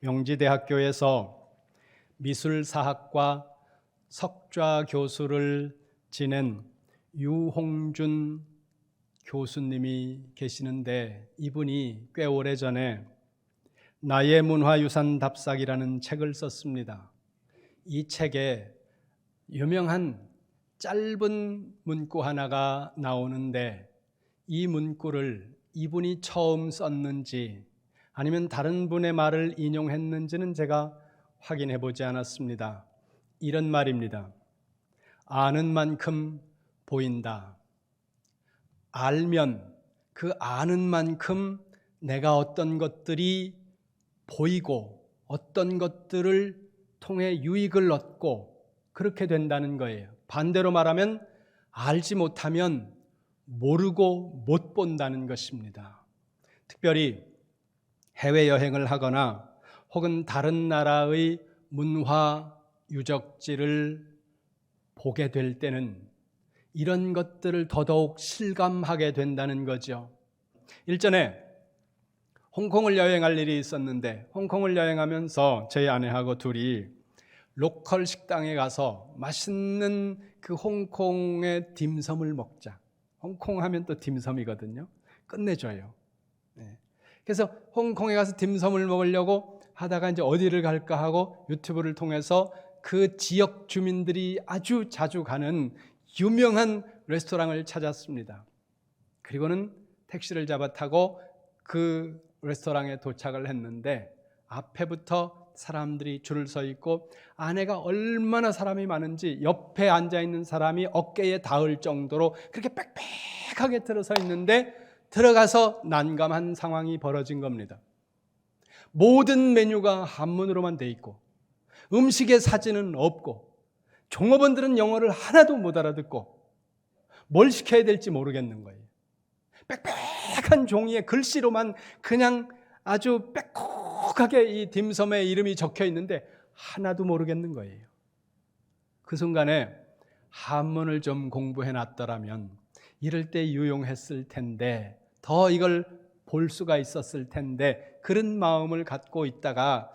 명지대학교에서 미술사학과 석좌 교수를 지낸 유홍준 교수님이 계시는데, 이분이 꽤 오래전에 나의 문화유산 답사기라는 책을 썼습니다. 이 책에 유명한 짧은 문구 하나가 나오는데, 이 문구를 이분이 처음 썼는지 아니면 다른 분의 말을 인용했는지는 제가 확인해 보지 않았습니다. 이런 말입니다. 아는 만큼 보인다. 알면, 그 아는 만큼 내가 어떤 것들이 보이고 어떤 것들을 통해 유익을 얻고 그렇게 된다는 거예요. 반대로 말하면 알지 못하면 모르고 못 본다는 것입니다. 특별히 해외여행을 하거나 혹은 다른 나라의 문화 유적지를 보게 될 때는 이런 것들을 더더욱 실감하게 된다는 거죠. 일전에 홍콩을 여행할 일이 있었는데, 홍콩을 여행하면서 저희 아내하고 둘이 로컬 식당에 가서 맛있는 그 홍콩의 딤섬을 먹자. 홍콩 하면 또 딤섬이거든요. 끝내줘요. 그래서 홍콩에 가서 딤섬을 먹으려고 하다가 이제 어디를 갈까 하고 유튜브를 통해서 그 지역 주민들이 아주 자주 가는 유명한 레스토랑을 찾았습니다. 그리고는 택시를 잡아 타고 그 레스토랑에 도착을 했는데, 앞에부터 사람들이 줄을 서 있고 안에가 얼마나 사람이 많은지 옆에 앉아있는 사람이 어깨에 닿을 정도로 그렇게 빽빽하게 들어서 있는데, 들어가서 난감한 상황이 벌어진 겁니다. 모든 메뉴가 한문으로만 돼 있고 음식의 사진은 없고 종업원들은 영어를 하나도 못 알아듣고 뭘 시켜야 될지 모르겠는 거예요. 빽빽한 종이에 글씨로만 그냥 아주 빽빽하게 이 딤섬의 이름이 적혀 있는데 하나도 모르겠는 거예요. 그 순간에 한문을 좀 공부해 놨더라면 이럴 때 유용했을 텐데, 더 이걸 볼 수가 있었을 텐데, 그런 마음을 갖고 있다가,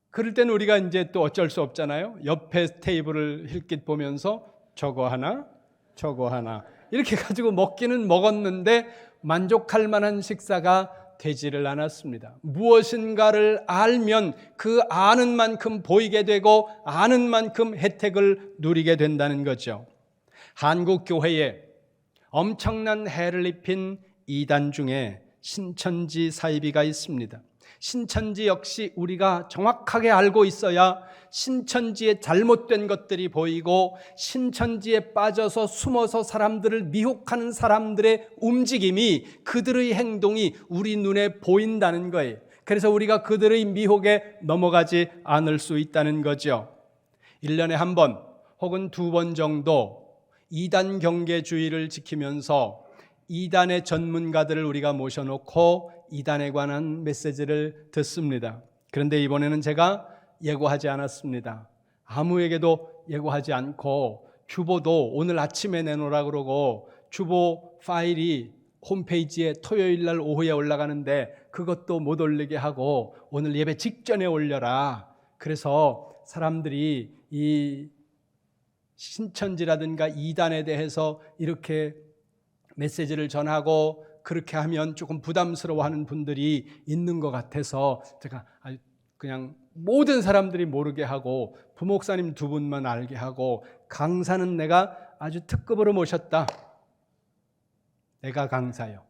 그럴 때는 우리가 이제 또 어쩔 수 없잖아요. 옆에 테이블을 힐끗 보면서 저거 하나 저거 하나 이렇게 가지고 먹기는 먹었는데 만족할 만한 식사가 되지를 않았습니다. 무엇인가를 알면 그 아는 만큼 보이게 되고 아는 만큼 혜택을 누리게 된다는 거죠. 한국 교회에 엄청난 해를 입힌 이단 중에 신천지 사이비가 있습니다. 신천지 역시 우리가 정확하게 알고 있어야 신천지의 잘못된 것들이 보이고 신천지에 빠져서 숨어서 사람들을 미혹하는 사람들의 움직임이, 그들의 행동이 우리 눈에 보인다는 거예요. 그래서 우리가 그들의 미혹에 넘어가지 않을 수 있다는 거죠. 1년에 한 번 혹은 2번 정도 이단 경계주의를 지키면서 이단의 전문가들을 우리가 모셔놓고 이단에 관한 메시지를 듣습니다. 그런데 이번에는 제가 예고하지 않았습니다. 아무에게도 예고하지 않고 주보도 오늘 아침에 내놓으라 그러고, 주보 파일이 홈페이지에 토요일 날 오후에 올라가는데 그것도 못 올리게 하고 오늘 예배 직전에 올려라. 그래서 사람들이 이 신천지라든가 이단에 대해서 이렇게 메시지를 전하고 그렇게 하면 조금 부담스러워하는 분들이 있는 것 같아서 제가 그냥 모든 사람들이 모르게 하고 부목사님 2분만 알게 하고, 강사는 내가 아주 특급으로 모셨다. 내가 강사요.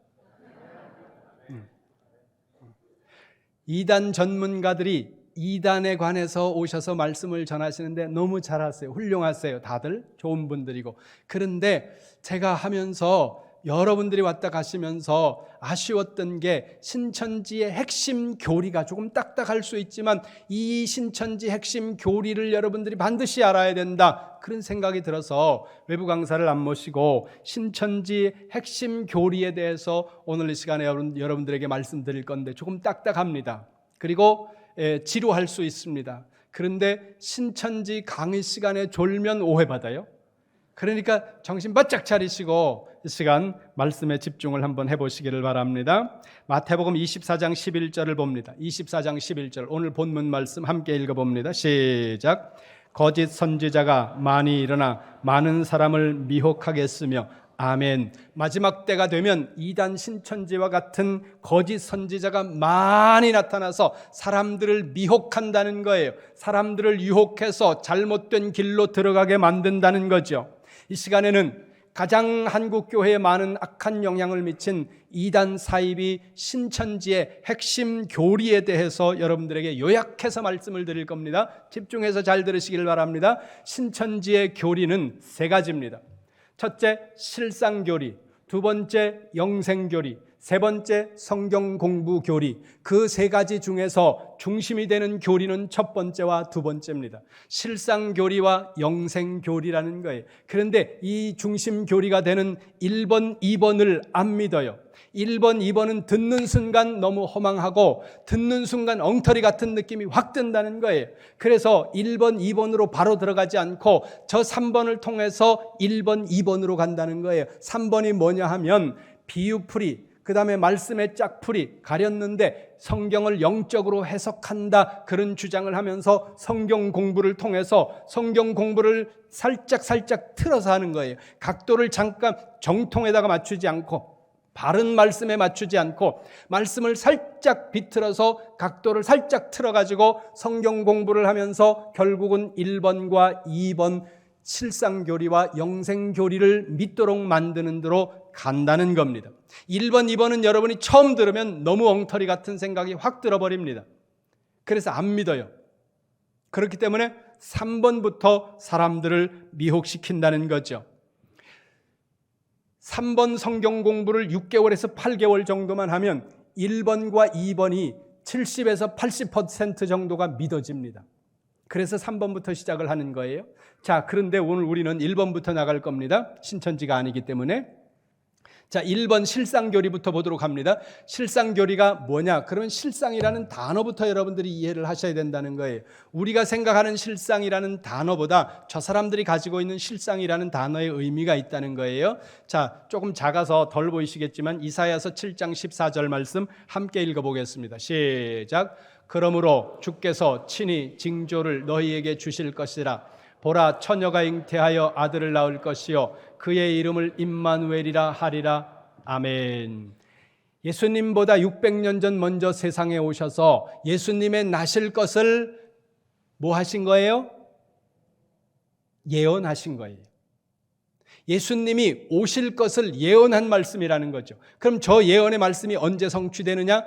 이단 전문가들이 이단에 관해서 오셔서 말씀을 전하시는데 너무 잘하세요. 훌륭하세요. 다들 좋은 분들이고. 그런데 제가 하면서 여러분들이 왔다 가시면서 아쉬웠던 게, 신천지의 핵심 교리가 조금 딱딱할 수 있지만 이 신천지 핵심 교리를 여러분들이 반드시 알아야 된다, 그런 생각이 들어서 외부 강사를 안 모시고 신천지 핵심 교리에 대해서 오늘 이 시간에 여러분들에게 말씀드릴 건데 조금 딱딱합니다. 그리고 지루할 수 있습니다. 그런데 신천지 강의 시간에 졸면 오해받아요. 그러니까 정신 바짝 차리시고 이 시간 말씀에 집중을 한번 해보시기를 바랍니다. 마태복음 24장 11절을 봅니다. 24장 11절 오늘 본문 말씀 함께 읽어봅니다. 시작. 거짓 선지자가 많이 일어나 많은 사람을 미혹하게 했으며 아멘. 마지막 때가 되면 이단 신천지와 같은 거짓 선지자가 많이 나타나서 사람들을 미혹한다는 거예요. 사람들을 유혹해서 잘못된 길로 들어가게 만든다는 거죠. 이 시간에는 가장 한국 교회에 많은 악한 영향을 미친 이단 사이비 신천지의 핵심 교리에 대해서 여러분들에게 요약해서 말씀을 드릴 겁니다. 집중해서 잘 들으시길 바랍니다. 신천지의 교리는 세 가지입니다. 첫째, 실상교리, 두 번째, 영생교리, 세 번째, 성경 공부 교리. 그 세 가지 중에서 중심이 되는 교리는 첫 번째와 두 번째입니다. 실상교리와 영생교리라는 거예요. 그런데 이 중심 교리가 되는 1번, 2번을 안 믿어요. 1번, 2번은 듣는 순간 너무 허망하고 듣는 순간 엉터리 같은 느낌이 확 든다는 거예요. 그래서 1번, 2번으로 바로 들어가지 않고 저 3번을 통해서 1번, 2번으로 간다는 거예요. 3번이 뭐냐 하면 비유풀이, 그 다음에 말씀의 짝풀이, 가렸는데 성경을 영적으로 해석한다, 그런 주장을 하면서 성경 공부를 통해서 성경 공부를 살짝 틀어서 하는 거예요. 각도를 잠깐 정통에다가 맞추지 않고, 바른 말씀에 맞추지 않고 말씀을 살짝 비틀어서 각도를 살짝 틀어가지고 성경 공부를 하면서 결국은 1번과 2번 실상교리와 영생교리를 믿도록 만드는 대로 간다는 겁니다. 1번, 2번은 여러분이 처음 들으면 너무 엉터리 같은 생각이 확 들어버립니다. 그래서 안 믿어요. 그렇기 때문에 3번부터 사람들을 미혹시킨다는 거죠. 3번 성경 공부를 6개월에서 8개월 정도만 하면 1번과 2번이 70에서 80% 정도가 믿어집니다. 그래서 3번부터 시작을 하는 거예요. 자, 그런데 오늘 우리는 1번부터 나갈 겁니다. 신천지가 아니기 때문에. 자, 1번 실상교리부터 보도록 합니다. 실상교리가 뭐냐? 그러면 실상이라는 단어부터 여러분들이 이해를 하셔야 된다는 거예요. 우리가 생각하는 실상이라는 단어보다 저 사람들이 가지고 있는 실상이라는 단어의 의미가 있다는 거예요. 자, 조금 작아서 덜 보이시겠지만 이사야서 7장 14절 말씀 함께 읽어보겠습니다. 시작. 그러므로 주께서 친히 징조를 너희에게 주실 것이라. 보라, 처녀가 잉태하여 아들을 낳을 것이요 그의 이름을 임마누엘이라 하리라. 아멘. 예수님보다 600년 전 먼저 세상에 오셔서 예수님의 나실 것을 뭐 하신 거예요? 예언하신 거예요. 예수님이 오실 것을 예언한 말씀이라는 거죠. 그럼 저 예언의 말씀이 언제 성취되느냐?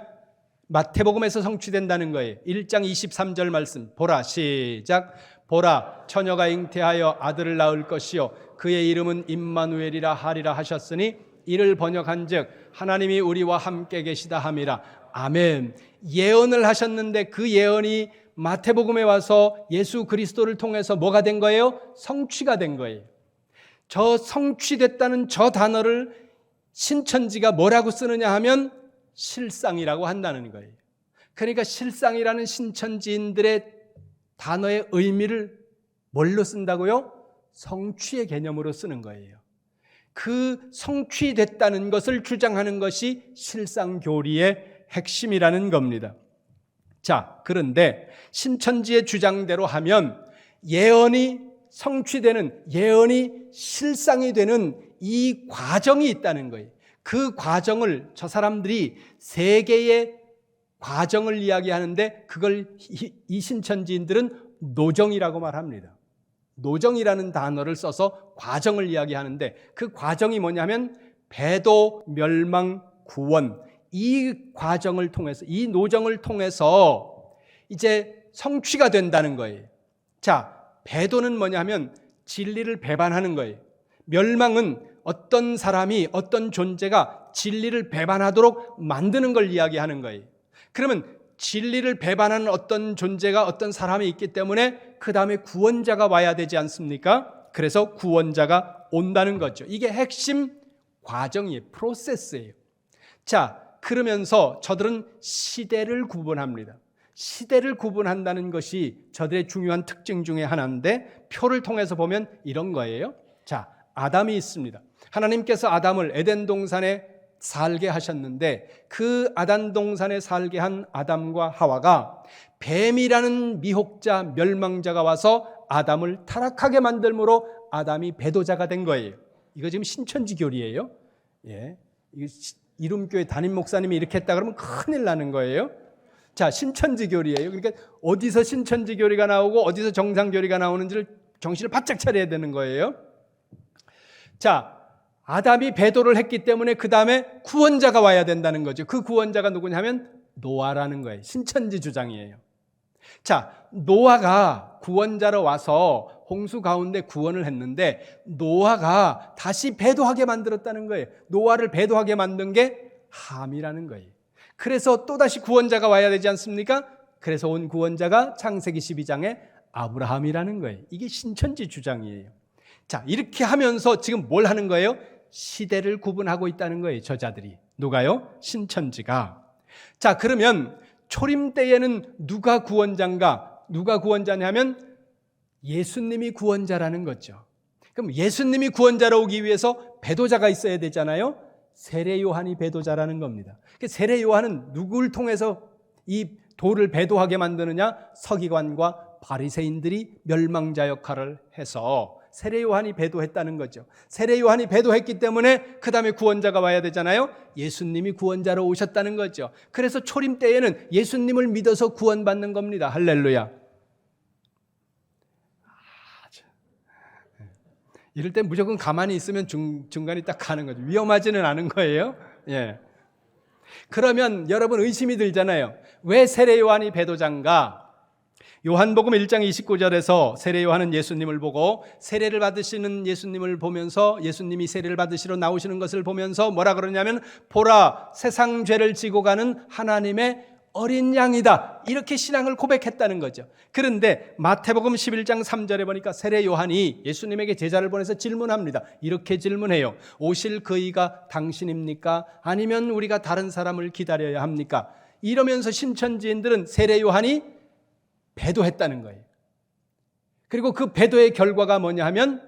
마태복음에서 성취된다는 거예요. 1장 23절 말씀 보라, 시작. 보라, 처녀가 잉태하여 아들을 낳을 것이요 그의 이름은 임마누엘이라 하리라 하셨으니 이를 번역한즉 하나님이 우리와 함께 계시다 함이라. 아멘. 예언을 하셨는데 그 예언이 마태복음에 와서 예수 그리스도를 통해서 뭐가 된 거예요? 성취가 된 거예요. 저 성취됐다는 저 단어를 신천지가 뭐라고 쓰느냐 하면 실상이라고 한다는 거예요. 그러니까 실상이라는 신천지인들의 단어의 의미를 뭘로 쓴다고요? 성취의 개념으로 쓰는 거예요. 그 성취됐다는 것을 주장하는 것이 실상교리의 핵심이라는 겁니다. 자, 그런데 신천지의 주장대로 하면 예언이 성취되는, 예언이 실상이 되는 이 과정이 있다는 거예요. 그 과정을 저 사람들이 세 개의 과정을 이야기하는데 그걸 이 신천지인들은 노정이라고 말합니다. 노정이라는 단어를 써서 과정을 이야기하는데 그 과정이 뭐냐면 배도, 멸망, 구원, 이 과정을 통해서, 이 노정을 통해서 이제 성취가 된다는 거예요. 자, 배도는 뭐냐면 진리를 배반하는 거예요. 멸망은 어떤 사람이, 어떤 존재가 진리를 배반하도록 만드는 걸 이야기하는 거예요. 그러면 진리를 배반하는 어떤 존재가, 어떤 사람이 있기 때문에 그 다음에 구원자가 와야 되지 않습니까? 그래서 구원자가 온다는 거죠. 이게 핵심 과정이에요. 프로세스예요. 자, 그러면서 저들은 시대를 구분합니다. 시대를 구분한다는 것이 저들의 중요한 특징 중에 하나인데 표를 통해서 보면 이런 거예요. 자, 아담이 있습니다. 하나님께서 아담을 에덴 동산에 살게 하셨는데 그 아단 동산에 살게 한 아담과 하와가 뱀이라는 미혹자 멸망자가 와서 아담을 타락하게 만들므로 아담이 배도자가 된 거예요. 이거 지금 신천지 교리예요. 예. 이름교회 담임 목사님이 이렇게 했다 그러면 큰일 나는 거예요. 자, 신천지 교리예요. 그러니까 어디서 신천지 교리가 나오고 어디서 정상 교리가 나오는지를 정신을 바짝 차려야 되는 거예요. 자, 아담이 배도를 했기 때문에 그 다음에 구원자가 와야 된다는 거죠. 그 구원자가 누구냐면 노아라는 거예요. 신천지 주장이에요. 자, 노아가 구원자로 와서 홍수 가운데 구원을 했는데 노아가 다시 배도하게 만들었다는 거예요. 노아를 배도하게 만든 게 함이라는 거예요. 그래서 또다시 구원자가 와야 되지 않습니까? 그래서 온 구원자가 창세기 12장에 아브라함이라는 거예요. 이게 신천지 주장이에요. 자, 이렇게 하면서 지금 뭘 하는 거예요? 시대를 구분하고 있다는 거예요. 저자들이. 누가요? 신천지가. 자, 그러면 초림 때에는 누가 구원자인가? 누가 구원자냐면 예수님이 구원자라는 거죠. 그럼 예수님이 구원자로 오기 위해서 배도자가 있어야 되잖아요. 세례 요한이 배도자라는 겁니다. 세례 요한은 누구를 통해서 이 도를 배도하게 만드느냐? 서기관과 바리새인들이 멸망자 역할을 해서 세례 요한이 배도했다는 거죠. 세례 요한이 배도했기 때문에 그 다음에 구원자가 와야 되잖아요. 예수님이 구원자로 오셨다는 거죠. 그래서 초림 때에는 예수님을 믿어서 구원받는 겁니다. 할렐루야. 이럴 때 무조건 가만히 있으면 중간에 딱 가는 거죠. 위험하지는 않은 거예요. 예. 그러면 여러분 의심이 들잖아요. 왜 세례 요한이 배도자인가? 요한복음 1장 29절에서 세례 요한은 예수님을 보고 세례를 받으시는 예수님을 보면서 예수님이 세례를 받으시러 나오시는 것을 보면서 뭐라 그러냐면 보라 세상 죄를 지고 가는 하나님의 어린 양이다. 이렇게 신앙을 고백했다는 거죠. 그런데 마태복음 11장 3절에 보니까 세례 요한이 예수님에게 제자를 보내서 질문합니다. 이렇게 질문해요. 오실 그이가 당신입니까? 아니면 우리가 다른 사람을 기다려야 합니까? 이러면서 신천지인들은 세례 요한이 배도했다는 거예요. 그리고 그 배도의 결과가 뭐냐 하면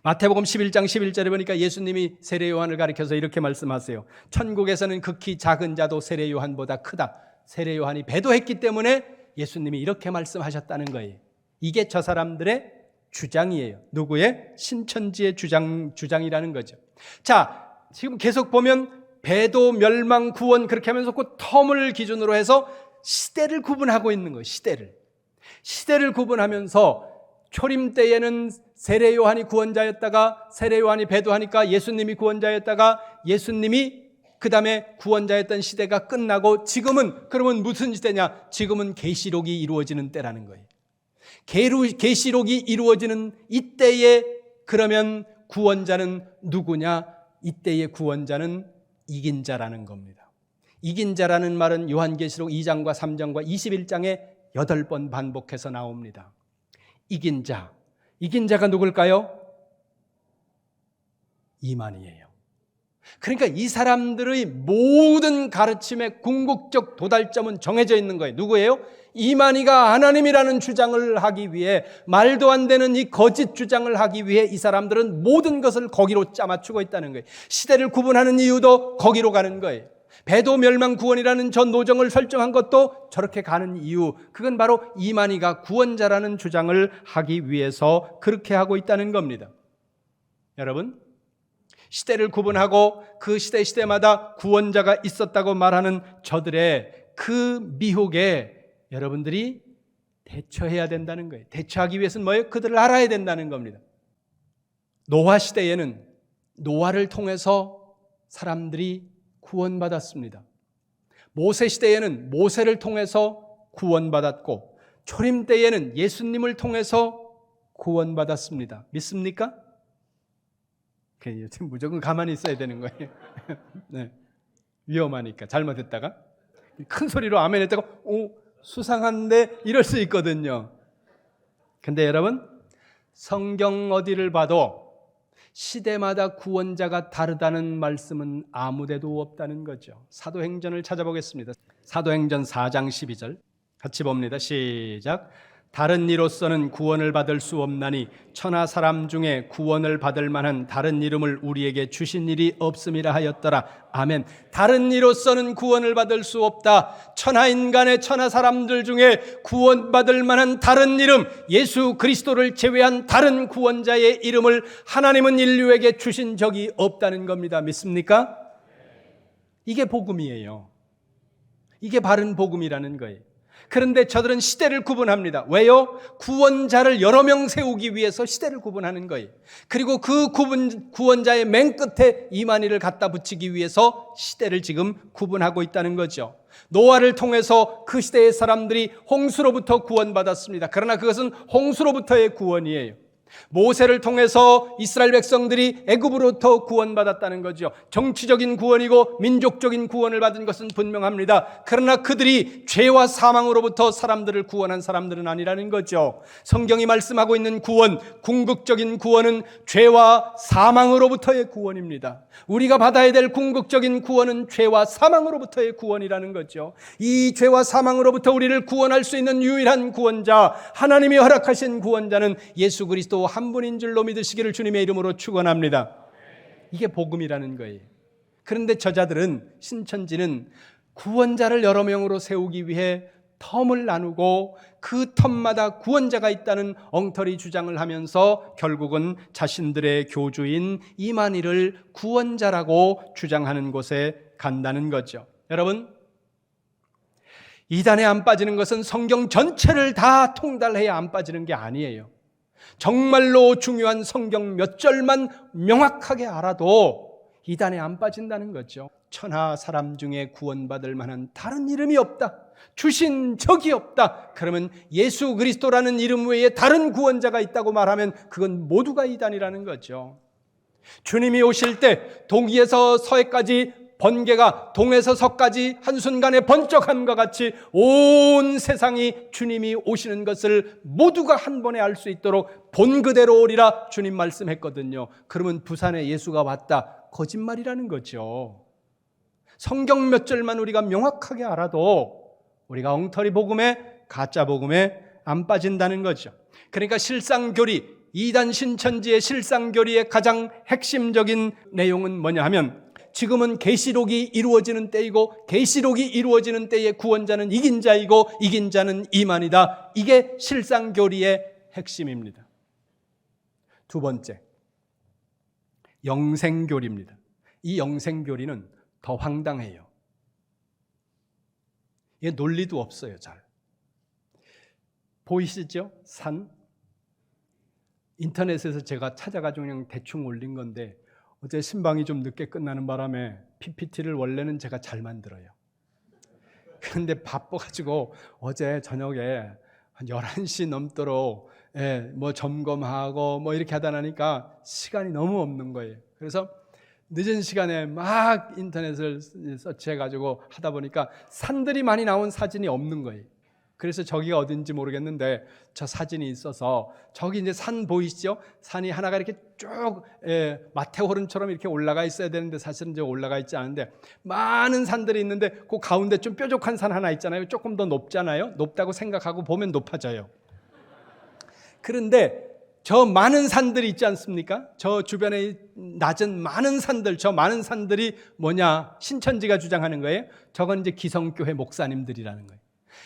마태복음 11장 11절에 보니까 예수님이 세례 요한을 가리켜서 이렇게 말씀하세요. 천국에서는 극히 작은 자도 세례 요한보다 크다. 세례 요한이 배도했기 때문에 예수님이 이렇게 말씀하셨다는 거예요. 이게 저 사람들의 주장이에요. 누구의? 신천지의 주장이라는 거죠. 자, 지금 계속 보면 배도, 멸망, 구원 그렇게 하면서 그 텀을 기준으로 해서 시대를 구분하고 있는 거예요. 시대를 구분하면서 초림 때에는 세례 요한이 구원자였다가 세례 요한이 배도하니까 예수님이 구원자였다가 예수님이 그 다음에 구원자였던 시대가 끝나고 지금은 그러면 무슨 시대냐? 지금은 계시록이 이루어지는 때라는 거예요. 계시록이 이루어지는 이때에 그러면 구원자는 누구냐? 이때의 구원자는 이긴 자라는 겁니다. 이긴 자라는 말은 요한계시록 2장과 3장과 21장에 8번 반복해서 나옵니다. 이긴 자가 누굴까요? 이만희예요. 그러니까 이 사람들의 모든 가르침의 궁극적 도달점은 정해져 있는 거예요. 누구예요? 이만희가 하나님이라는 주장을 하기 위해 말도 안 되는 이 거짓 주장을 하기 위해 이 사람들은 모든 것을 거기로 짜맞추고 있다는 거예요. 시대를 구분하는 이유도 거기로 가는 거예요. 배도 멸망 구원이라는 전 노정을 설정한 것도 저렇게 가는 이유, 그건 바로 이만희가 구원자라는 주장을 하기 위해서 그렇게 하고 있다는 겁니다. 여러분, 시대를 구분하고 그 시대마다 구원자가 있었다고 말하는 저들의 그 미혹에 여러분들이 대처해야 된다는 거예요. 대처하기 위해서는 뭐예요? 그들을 알아야 된다는 겁니다. 노아 시대에는 노아를 통해서 사람들이 구원받았습니다. 모세 시대에는 모세를 통해서 구원받았고 초림 때에는 예수님을 통해서 구원받았습니다. 믿습니까? 무조건 가만히 있어야 되는 거예요. 네. 위험하니까 잘못했다가 큰 소리로 아멘 했다가 수상한데 이럴 수 있거든요. 근데 여러분 성경 어디를 봐도 시대마다 구원자가 다르다는 말씀은 아무데도 없다는 거죠. 사도행전을 찾아보겠습니다. 사도행전 4장 12절 같이 봅니다. 시작. 다른 이로서는 구원을 받을 수 없나니 천하 사람 중에 구원을 받을 만한 다른 이름을 우리에게 주신 일이 없음이라 하였더라. 아멘. 다른 이로서는 구원을 받을 수 없다. 천하 인간의 천하 사람들 중에 구원받을 만한 다른 이름, 예수 그리스도를 제외한 다른 구원자의 이름을 하나님은 인류에게 주신 적이 없다는 겁니다. 믿습니까? 이게 복음이에요. 이게 바른 복음이라는 거예요. 그런데 저들은 시대를 구분합니다. 왜요? 구원자를 여러 명 세우기 위해서 시대를 구분하는 거예요. 그리고 그 구원자의 맨 끝에 이만희를 갖다 붙이기 위해서 시대를 지금 구분하고 있다는 거죠. 노아를 통해서 그 시대의 사람들이 홍수로부터 구원받았습니다. 그러나 그것은 홍수로부터의 구원이에요. 모세를 통해서 이스라엘 백성들이 애굽으로부터 구원받았다는 거죠. 정치적인 구원이고 민족적인 구원을 받은 것은 분명합니다. 그러나 그들이 죄와 사망으로부터 사람들을 구원한 사람들은 아니라는 거죠. 성경이 말씀하고 있는 구원, 궁극적인 구원은 죄와 사망으로부터의 구원입니다. 우리가 받아야 될 궁극적인 구원은 죄와 사망으로부터의 구원이라는 거죠. 이 죄와 사망으로부터 우리를 구원할 수 있는 유일한 구원자, 하나님이 허락하신 구원자는 예수 그리스도 한 분인 줄로 믿으시기를 주님의 이름으로 축원합니다. 이게 복음이라는 거예요. 그런데 저자들은, 신천지는 구원자를 여러 명으로 세우기 위해 텀을 나누고 그 텀마다 구원자가 있다는 엉터리 주장을 하면서 결국은 자신들의 교주인 이만희를 구원자라고 주장하는 곳에 간다는 거죠. 여러분, 이단에 안 빠지는 것은 성경 전체를 다 통달해야 안 빠지는 게 아니에요. 정말로 중요한 성경 몇 절만 명확하게 알아도 이단에 안 빠진다는 거죠. 천하 사람 중에 구원받을 만한 다른 이름이 없다. 주신 적이 없다. 그러면 예수 그리스도라는 이름 외에 다른 구원자가 있다고 말하면 그건 모두가 이단이라는 거죠. 주님이 오실 때 동에서 서해까지 번개가 동에서 서까지 한순간에 번쩍함과 같이 온 세상이 주님이 오시는 것을 모두가 한 번에 알 수 있도록 본 그대로 오리라 주님 말씀했거든요. 그러면 부산에 예수가 왔다, 거짓말이라는 거죠. 성경 몇 절만 우리가 명확하게 알아도 우리가 엉터리 복음에, 가짜 복음에 안 빠진다는 거죠. 그러니까 실상교리, 이단 신천지의 실상교리의 가장 핵심적인 내용은 뭐냐 하면, 지금은 계시록이 이루어지는 때이고 계시록이 이루어지는 때에 구원자는 이긴 자이고 이긴 자는 이만이다. 이게 실상교리의 핵심입니다. 두 번째, 영생교리입니다. 이 영생교리는 더 황당해요. 이게 논리도 없어요. 잘 보이시죠? 산 인터넷에서 제가 찾아가지고 그냥 대충 올린 건데, 어제 신방이 좀 늦게 끝나는 바람에 PPT를 원래는 제가 잘 만들어요. 그런데 바빠가지고 어제 저녁에 한 11시 넘도록 뭐 점검하고 뭐 이렇게 하다 나니까 시간이 너무 없는 거예요. 그래서 늦은 시간에 막 인터넷을 서치해가지고 하다 보니까 산들이 많이 나온 사진이 없는 거예요. 그래서 저기가 어딘지 모르겠는데 저 사진이 있어서, 저기 이제 산 보이시죠? 산이 하나가 이렇게 쭉 마테오른처럼 이렇게 올라가 있어야 되는데 사실은 이제 올라가 있지 않은데 많은 산들이 있는데 그 가운데 좀 뾰족한 산 하나 있잖아요. 조금 더 높잖아요. 높다고 생각하고 보면 높아져요. 그런데 저 많은 산들이 있지 않습니까? 저 주변에 낮은 많은 산들, 저 많은 산들이 뭐냐? 신천지가 주장하는 거예요. 저건 이제 기성교회 목사님들이라는 거예요.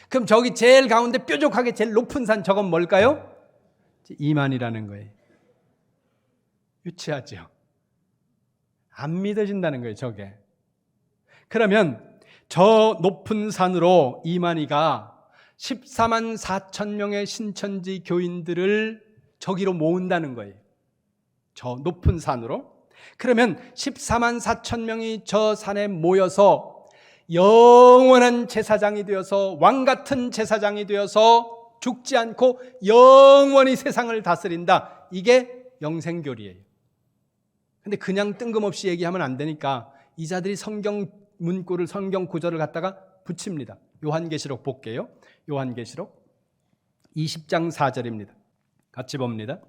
그럼 저기 제일 가운데 뾰족하게 제일 높은 산, 저건 뭘까요? 이만이라는 거예요. 유치하죠? 안 믿어진다는 거예요, 저게. 그러면 저 높은 산으로 이만희가 14만 4천 명의 신천지 교인들을 저기로 모은다는 거예요. 저 높은 산으로. 그러면 14만 4천 명이 저 산에 모여서 영원한 제사장이 되어서, 왕같은 제사장이 되어서 죽지 않고 영원히 세상을 다스린다. 이게 영생교리예요. 근데 그냥 뜬금없이 얘기하면 안 되니까 이 자들이 성경 문구를, 성경 구절을 갖다가 붙입니다. 요한계시록 볼게요. 요한계시록 20장 4절입니다. 같이 봅니다.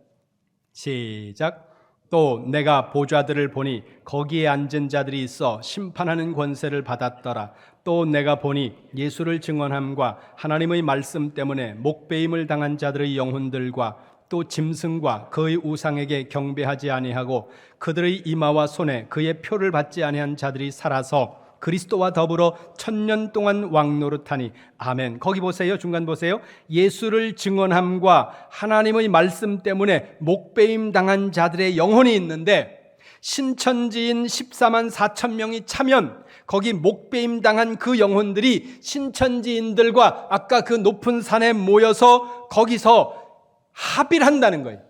시작. 또 내가 보좌들을 보니 거기에 앉은 자들이 있어 심판하는 권세를 받았더라. 또 내가 보니 예수를 증언함과 하나님의 말씀 때문에 목배임을 당한 자들의 영혼들과 또 짐승과 그의 우상에게 경배하지 아니하고 그들의 이마와 손에 그의 표를 받지 아니한 자들이 살아서 그리스도와 더불어 1000년 동안 왕노릇하니. 아멘. 거기 보세요. 중간 보세요. 예수를 증언함과 하나님의 말씀 때문에 목배임 당한 자들의 영혼이 있는데, 신천지인 14만 4천 명이 차면 거기 목배임 당한 그 영혼들이 신천지인들과 아까 그 높은 산에 모여서 거기서 합의를 한다는 거예요.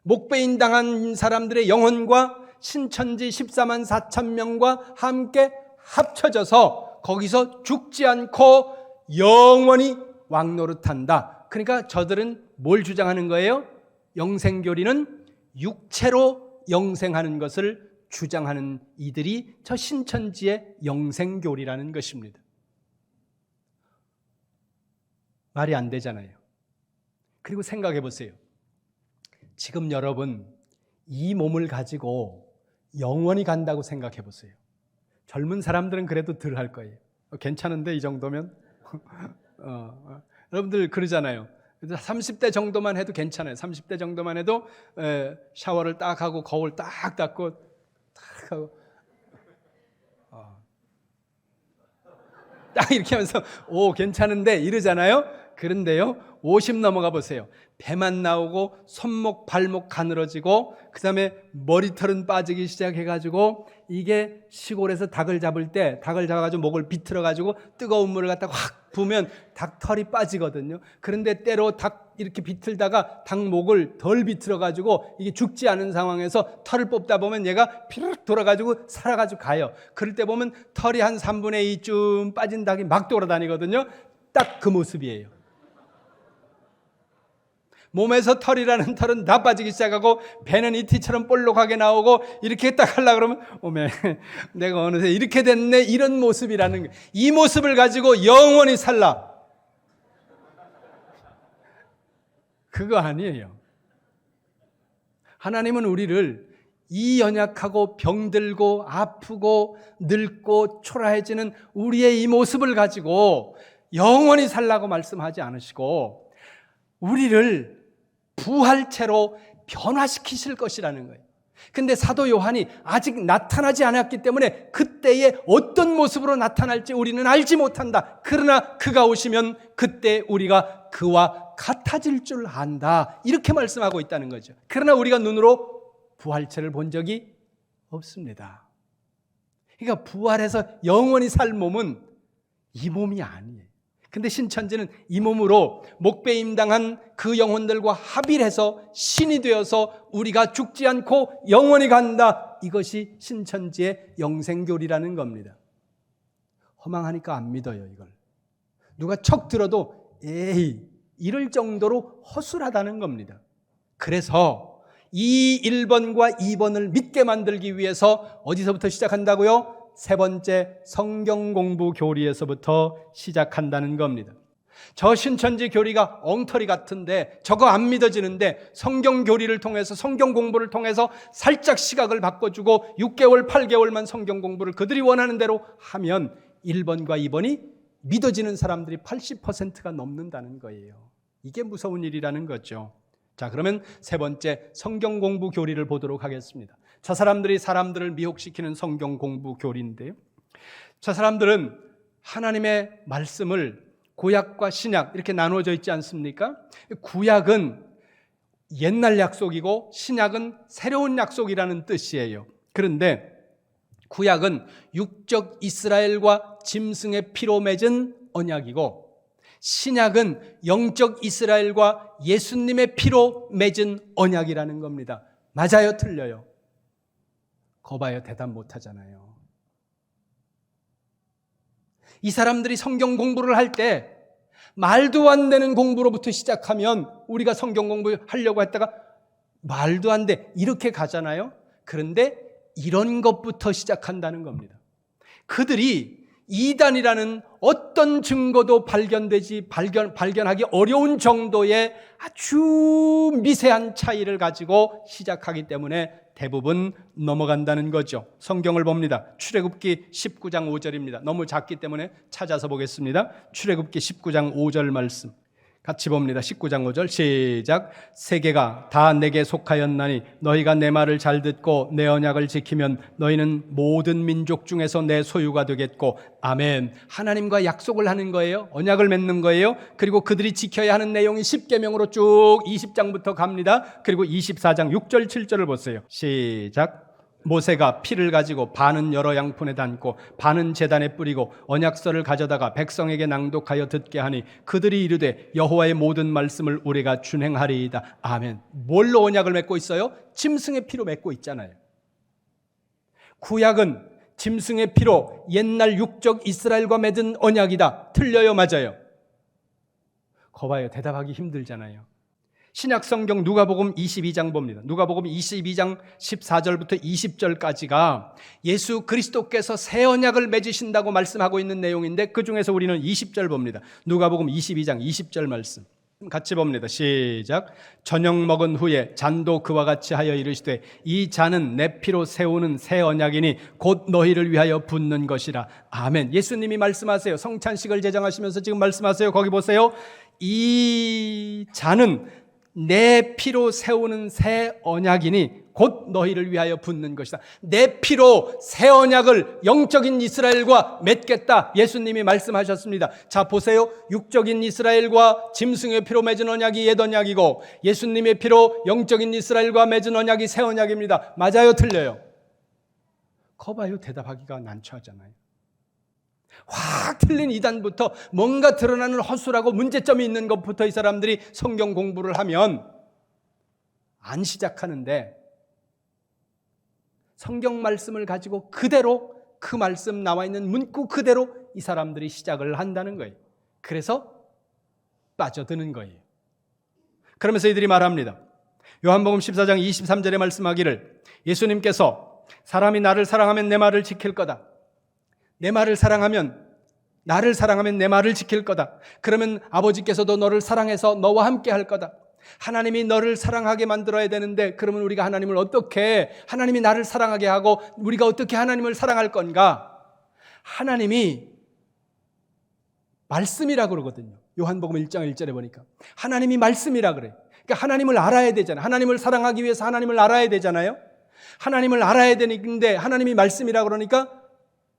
목배임 당한 사람들의 영혼과 신천지 14만 4천 명과 함께 합쳐져서 거기서 죽지 않고 영원히 왕노릇한다. 그러니까 저들은 뭘 주장하는 거예요? 영생교리는 육체로 영생하는 것을 주장하는 이들이 저 신천지의 영생교리라는 것입니다. 말이 안 되잖아요. 그리고 생각해 보세요. 지금 여러분 이 몸을 가지고 영원히 간다고 생각해 보세요. 젊은 사람들은 그래도 덜 할 거예요. 괜찮은데 이 정도면? 여러분들 그러잖아요. 30대 정도만 해도 괜찮아요. 30대 정도만 해도 샤워를 딱 하고 거울 딱 닦고 딱 하고 딱 이렇게 하면서 오 괜찮은데 이러잖아요. 그런데요 50 넘어가 보세요. 배만 나오고 손목 발목 가늘어지고 그 다음에 머리털은 빠지기 시작해가지고 이게 시골에서 닭을 잡을 때 닭을 잡아가지고 목을 비틀어가지고 뜨거운 물을 갖다가 확 부으면 닭털이 빠지거든요. 그런데 때로 닭 이렇게 비틀다가 닭 목을 덜 비틀어가지고 이게 죽지 않은 상황에서 털을 뽑다 보면 얘가 피르륵 돌아가지고 살아가지고 가요. 그럴 때 보면 털이 한 3분의 2쯤 빠진 닭이 막 돌아다니거든요. 딱 그 모습이에요. 몸에서 털이라는 털은 다 빠지기 시작하고 배는 이티처럼 볼록하게 나오고 이렇게 딱 하려고 그러면 오메 내가 어느새 이렇게 됐네 이런 모습이라는 거예요. 이 모습을 가지고 영원히 살라. 그거 아니에요. 하나님은 우리를 이 연약하고 병들고 아프고 늙고 초라해지는 우리의 이 모습을 가지고 영원히 살라고 말씀하지 않으시고 우리를 부활체로 변화시키실 것이라는 거예요. 근데 사도 요한이 아직 나타나지 않았기 때문에 그때에 어떤 모습으로 나타날지 우리는 알지 못한다. 그러나 그가 오시면 그때 우리가 그와 같아질 줄 안다. 이렇게 말씀하고 있다는 거죠. 그러나 우리가 눈으로 부활체를 본 적이 없습니다. 그러니까 부활해서 영원히 살 몸은 이 몸이 아니에요. 근데 신천지는 이 몸으로 목배임 당한 그 영혼들과 합의를 해서 신이 되어서 우리가 죽지 않고 영원히 간다. 이것이 신천지의 영생교리라는 겁니다. 허망하니까 안 믿어요, 이걸. 누가 척 들어도 에이 이럴 정도로 허술하다는 겁니다. 그래서 이 1번과 2번을 믿게 만들기 위해서 어디서부터 시작한다고요? 세 번째 성경 공부 교리에서부터 시작한다는 겁니다. 저 신천지 교리가 엉터리 같은데 저거 안 믿어지는데 성경 교리를 통해서 성경 공부를 통해서 살짝 시각을 바꿔주고 6개월 8개월만 성경 공부를 그들이 원하는 대로 하면 1번과 2번이 믿어지는 사람들이 80%가 넘는다는 거예요. 이게 무서운 일이라는 거죠. 자, 그러면 세 번째 성경 공부 교리를 보도록 하겠습니다. 저 사람들이 사람들을 미혹시키는 성경 공부 교리인데요. 저 사람들은 하나님의 말씀을 구약과 신약 이렇게 나누어져 있지 않습니까? 구약은 옛날 약속이고 신약은 새로운 약속이라는 뜻이에요. 그런데 구약은 육적 이스라엘과 짐승의 피로 맺은 언약이고 신약은 영적 이스라엘과 예수님의 피로 맺은 언약이라는 겁니다. 맞아요? 틀려요? 거봐요. 대답 못하잖아요. 이 사람들이 성경 공부를 할 때 말도 안 되는 공부로부터 시작하면 우리가 성경 공부하려고 했다가 말도 안 돼 이렇게 가잖아요. 그런데 이런 것부터 시작한다는 겁니다. 그들이 이단이라는 어떤 증거도 발견하기 어려운 정도의 아주 미세한 차이를 가지고 시작하기 때문에 대부분 넘어간다는 거죠. 성경을 봅니다. 출애굽기 19장 5절입니다. 너무 작기 때문에 찾아서 보겠습니다. 출애굽기 19장 5절 말씀 같이 봅니다. 19장 5절 시작. 세계가 다 내게 속하였나니 너희가 내 말을 잘 듣고 내 언약을 지키면 너희는 모든 민족 중에서 내 소유가 되겠고 아멘. 하나님과 약속을 하는 거예요. 언약을 맺는 거예요. 그리고 그들이 지켜야 하는 내용이 10계명으로 쭉 20장부터 갑니다. 그리고 24장 6절 7절을 보세요. 시작. 모세가 피를 가지고 반은 여러 양푼에 담고 반은 제단에 뿌리고 언약서를 가져다가 백성에게 낭독하여 듣게 하니 그들이 이르되 여호와의 모든 말씀을 우리가 준행하리이다. 아멘. 뭘로 언약을 맺고 있어요? 짐승의 피로 맺고 있잖아요. 구약은 짐승의 피로 옛날 육적 이스라엘과 맺은 언약이다. 틀려요? 맞아요? 거봐요. 대답하기 힘들잖아요. 신약성경 누가복음 22장 봅니다. 누가복음 22장 14절부터 20절까지가 예수 그리스도께서 새 언약을 맺으신다고 말씀하고 있는 내용인데 그 중에서 우리는 20절 봅니다. 누가복음 22장 20절 말씀 같이 봅니다. 시작. 저녁 먹은 후에 잔도 그와 같이 하여 이르시되 이 잔은 내 피로 세우는 새 언약이니 곧 너희를 위하여 붓는 것이라. 아멘. 예수님이 말씀하세요. 성찬식을 제정하시면서 지금 말씀하세요. 거기 보세요. 이 잔은 내 피로 세우는 새 언약이니 곧 너희를 위하여 붓는 것이다. 내 피로 새 언약을 영적인 이스라엘과 맺겠다. 예수님이 말씀하셨습니다. 자 보세요. 육적인 이스라엘과 짐승의 피로 맺은 언약이 옛 언약이고 예수님의 피로 영적인 이스라엘과 맺은 언약이 새 언약입니다. 맞아요? 틀려요? 거봐요. 대답하기가 난처하잖아요. 확 틀린 이단부터 뭔가 드러나는 허술하고 문제점이 있는 것부터 이 사람들이 성경 공부를 하면 안 시작하는데 성경 말씀을 가지고 그대로 그 말씀 나와 있는 문구 그대로 이 사람들이 시작을 한다는 거예요. 그래서 빠져드는 거예요. 그러면서 이들이 말합니다. 요한복음 14장 23절에 말씀하기를 예수님께서 사람이 나를 사랑하면 내 말을 지킬 거다. 내 말을 사랑하면 나를 사랑하면 내 말을 지킬 거다. 그러면 아버지께서도 너를 사랑해서 너와 함께 할 거다. 하나님이 너를 사랑하게 만들어야 되는데 그러면 우리가 하나님을 어떻게 하나님이 나를 사랑하게 하고 우리가 어떻게 하나님을 사랑할 건가? 하나님이 말씀이라 그러거든요. 요한복음 1장 1절에 보니까 하나님이 말씀이라 그래요. 그러니까 하나님을 알아야 되잖아요. 하나님을 사랑하기 위해서 하나님을 알아야 되잖아요. 하나님을 알아야 되는데 하나님이 말씀이라 그러니까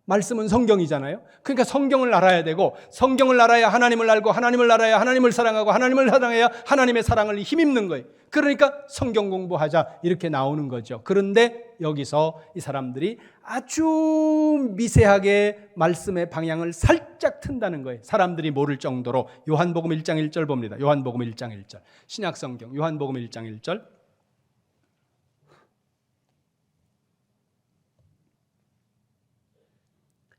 말씀은 성경이잖아요. 그러니까 성경을 알아야 되고 성경을 알아야 하나님을 알고 하나님을 알아야 하나님을 사랑하고 하나님을 사랑해야 하나님의 사랑을 힘입는 거예요. 그러니까 성경 공부하자 이렇게 나오는 거죠. 그런데 여기서 이 사람들이 아주 미세하게 말씀의 방향을 살짝 튼다는 거예요. 사람들이 모를 정도로. 요한복음 1장 1절 봅니다. 요한복음 1장 1절 신약성경 요한복음 1장 1절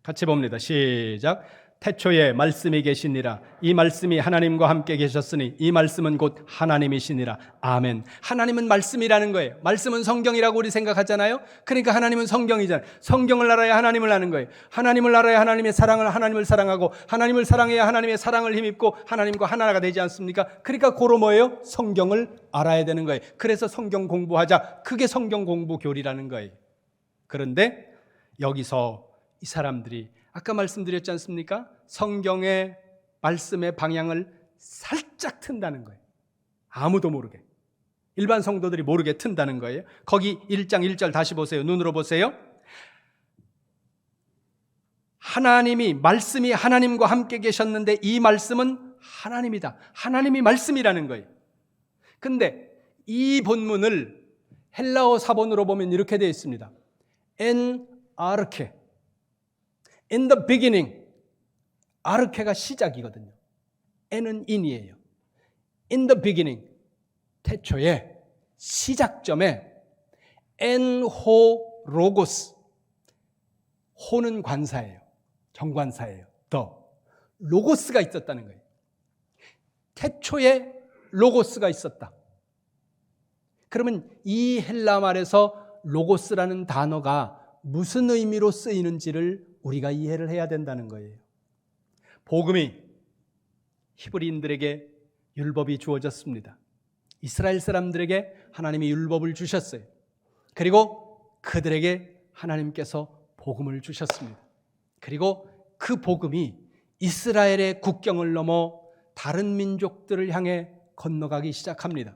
같이 봅니다. 시작. 태초에 말씀이 계시니라. 이 말씀이 하나님과 함께 계셨으니 이 말씀은 곧 하나님이시니라. 아멘. 하나님은 말씀이라는 거예요. 말씀은 성경이라고 우리 생각하잖아요. 그러니까 하나님은 성경이잖아요. 성경을 알아야 하나님을 아는 거예요. 하나님을 알아야 하나님의 사랑을 하나님을 사랑하고 하나님을 사랑해야 하나님의 사랑을 힘입고 하나님과 하나가 되지 않습니까? 그러니까 고로 뭐예요? 성경을 알아야 되는 거예요. 그래서 성경 공부하자. 그게 성경 공부 교리라는 거예요. 그런데 여기서 이 사람들이 아까 말씀드렸지 않습니까? 성경의 말씀의 방향을 살짝 튼다는 거예요. 아무도 모르게. 일반 성도들이 모르게 튼다는 거예요. 거기 1장 1절 다시 보세요. 눈으로 보세요. 하나님이 말씀이 하나님과 함께 계셨는데 이 말씀은 하나님이다. 하나님이 말씀이라는 거예요. 근데 이 본문을 헬라어 사본으로 보면 이렇게 되어 있습니다. En arche. In the beginning. 아르케가 시작이거든요. N은 in이에요. In the beginning. 태초에 시작점에 엔호 로고스. 호는 관사예요. 정관사예요. 더. 로고스가 있었다는 거예요. 태초에 로고스가 있었다. 그러면 이 헬라 말에서 로고스라는 단어가 무슨 의미로 쓰이는지를 우리가 이해를 해야 된다는 거예요. 복음이 히브리인들에게 율법이 주어졌습니다. 이스라엘 사람들에게 하나님이 율법을 주셨어요. 그리고 그들에게 하나님께서 복음을 주셨습니다. 그리고 그 복음이 이스라엘의 국경을 넘어 다른 민족들을 향해 건너가기 시작합니다.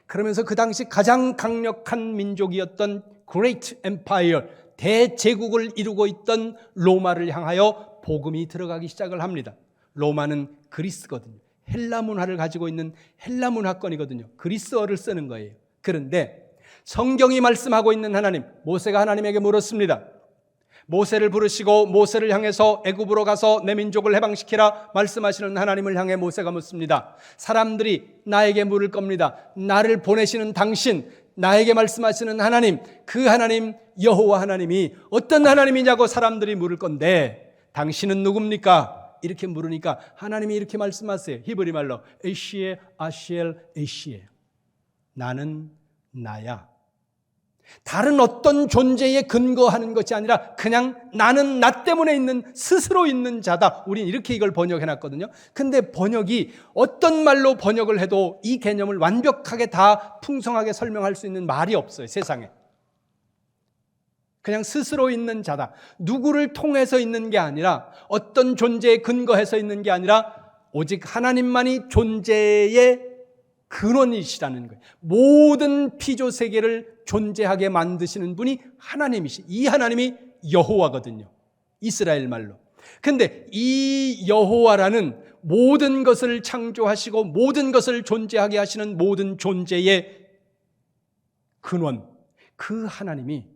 그러면서 그 당시 가장 강력한 민족이었던 Great Empire, 대제국을 이루고 있던 로마를 향하여 복음이 들어가기 시작을 합니다. 로마는 그리스거든요. 헬라 문화를 가지고 있는 헬라 문화권이거든요. 그리스어를 쓰는 거예요. 그런데 성경이 말씀하고 있는 하나님, 모세가 하나님에게 물었습니다. 모세를 부르시고 모세를 향해서 애굽으로 가서 내 민족을 해방시키라 말씀하시는 하나님을 향해 모세가 묻습니다. 사람들이 나에게 물을 겁니다. 나를 보내시는 당신, 나에게 말씀하시는 하나님, 그 하나님 여호와 하나님이 어떤 하나님이냐고 사람들이 물을 건데 당신은 누굽니까? 이렇게 물으니까 하나님이 이렇게 말씀하세요. 히브리 말로 에시에 아시엘 에시에, 나는 나야. 다른 어떤 존재에 근거하는 것이 아니라 그냥 나는 나 때문에 있는, 스스로 있는 자다. 우린 이렇게 이걸 번역해놨거든요. 근데 번역이 어떤 말로 번역을 해도 이 개념을 완벽하게 다 풍성하게 설명할 수 있는 말이 없어요, 세상에. 그냥 스스로 있는 자다. 누구를 통해서 있는 게 아니라, 어떤 존재에 근거해서 있는 게 아니라 오직 하나님만이 존재의 근원이시라는 거예요. 모든 피조 세계를 존재하게 만드시는 분이 하나님이시. 이 하나님이 여호와거든요. 이스라엘 말로. 근데 이 여호와라는 모든 것을 창조하시고 모든 것을 존재하게 하시는 모든 존재의 근원, 그 하나님이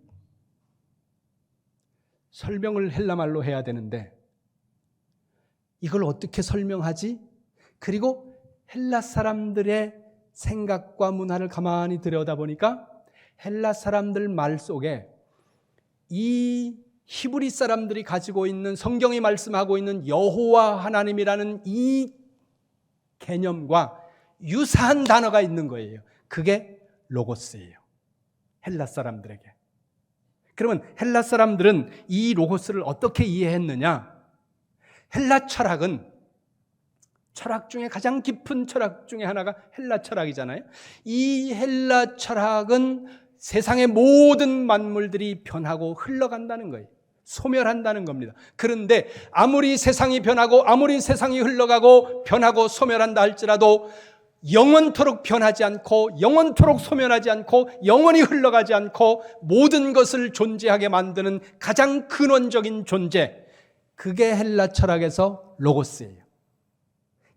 설명을 헬라말로 해야 되는데 이걸 어떻게 설명하지? 그리고 헬라 사람들의 생각과 문화를 가만히 들여다보니까 헬라 사람들 말 속에 이 히브리 사람들이 가지고 있는, 성경이 말씀하고 있는 여호와 하나님이라는 이 개념과 유사한 단어가 있는 거예요. 그게 로고스예요. 헬라 사람들에게. 그러면 헬라 사람들은 이 로고스를 어떻게 이해했느냐? 헬라 철학은, 철학 중에 가장 깊은 철학 중에 하나가 헬라 철학이잖아요. 이 헬라 철학은 세상의 모든 만물들이 변하고 흘러간다는 거예요. 소멸한다는 겁니다. 그런데 아무리 세상이 변하고 아무리 세상이 흘러가고 변하고 소멸한다 할지라도 영원토록 변하지 않고 영원토록 소멸하지 않고 영원히 흘러가지 않고 모든 것을 존재하게 만드는 가장 근원적인 존재, 그게 헬라 철학에서 로고스예요.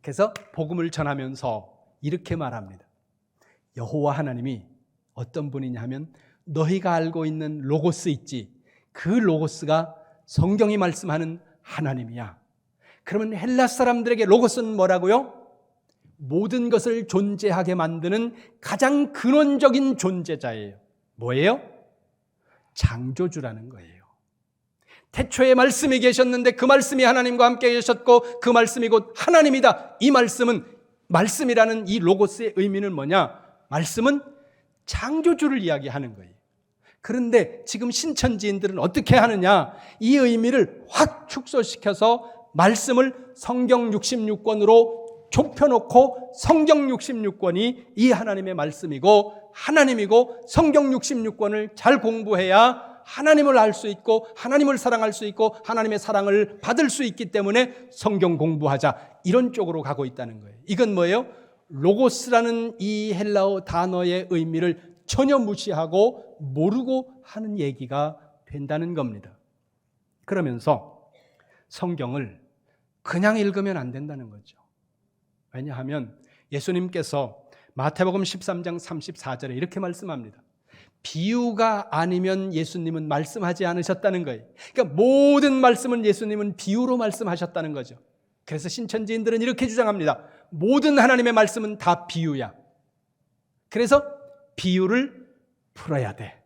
그래서 복음을 전하면서 이렇게 말합니다. 여호와 하나님이 어떤 분이냐 하면 너희가 알고 있는 로고스 있지, 그 로고스가 성경이 말씀하는 하나님이야. 그러면 헬라 사람들에게 로고스는 뭐라고요? 모든 것을 존재하게 만드는 가장 근원적인 존재자예요. 뭐예요? 창조주라는 거예요. 태초에 말씀이 계셨는데 그 말씀이 하나님과 함께 계셨고 그 말씀이 곧 하나님이다. 이 말씀은, 말씀이라는 이 로고스의 의미는 뭐냐? 말씀은 창조주를 이야기하는 거예요. 그런데 지금 신천지인들은 어떻게 하느냐? 이 의미를 확 축소시켜서 말씀을 성경 66권으로 좁혀놓고 성경 66권이 이 하나님의 말씀이고 하나님이고 성경 66권을 잘 공부해야 하나님을 알 수 있고 하나님을 사랑할 수 있고 하나님의 사랑을 받을 수 있기 때문에 성경 공부하자, 이런 쪽으로 가고 있다는 거예요. 이건 뭐예요? 로고스라는 이 헬라어 단어의 의미를 전혀 무시하고 모르고 하는 얘기가 된다는 겁니다. 그러면서 성경을 그냥 읽으면 안 된다는 거죠. 왜냐하면 예수님께서 마태복음 13장 34절에 이렇게 말씀합니다. 비유가 아니면 예수님은 말씀하지 않으셨다는 거예요. 그러니까 모든 말씀은 예수님은 비유로 말씀하셨다는 거죠. 그래서 신천지인들은 이렇게 주장합니다. 모든 하나님의 말씀은 다 비유야. 그래서 비유를 풀어야 돼.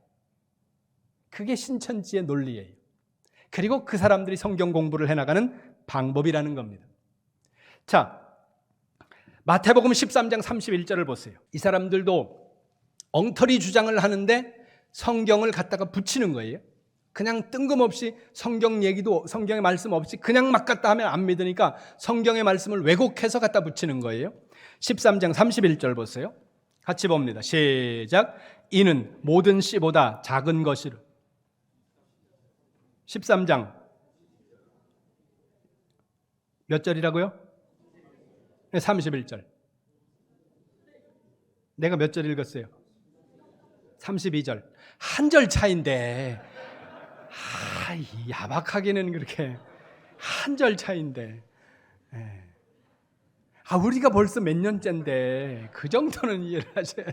그게 신천지의 논리예요. 그리고 그 사람들이 성경 공부를 해나가는 방법이라는 겁니다. 자, 마태복음 13장 31절을 보세요. 이 사람들도 엉터리 주장을 하는데 성경을 갖다가 붙이는 거예요. 그냥 뜬금없이 성경 얘기도, 성경의 말씀 없이 그냥 막 갖다 하면 안 믿으니까 성경의 말씀을 왜곡해서 갖다 붙이는 거예요. 13장 31절 보세요. 같이 봅니다. 시작. 이는 모든 씨보다 작은 것이라. 13장 몇 절이라고요? 31절. 내가 몇 절 읽었어요? 32절. 한 절 차인데, 야박하게는 그렇게 한 절 차인데, 우리가 벌써 몇 년째인데 그 정도는 이해를 하셔야.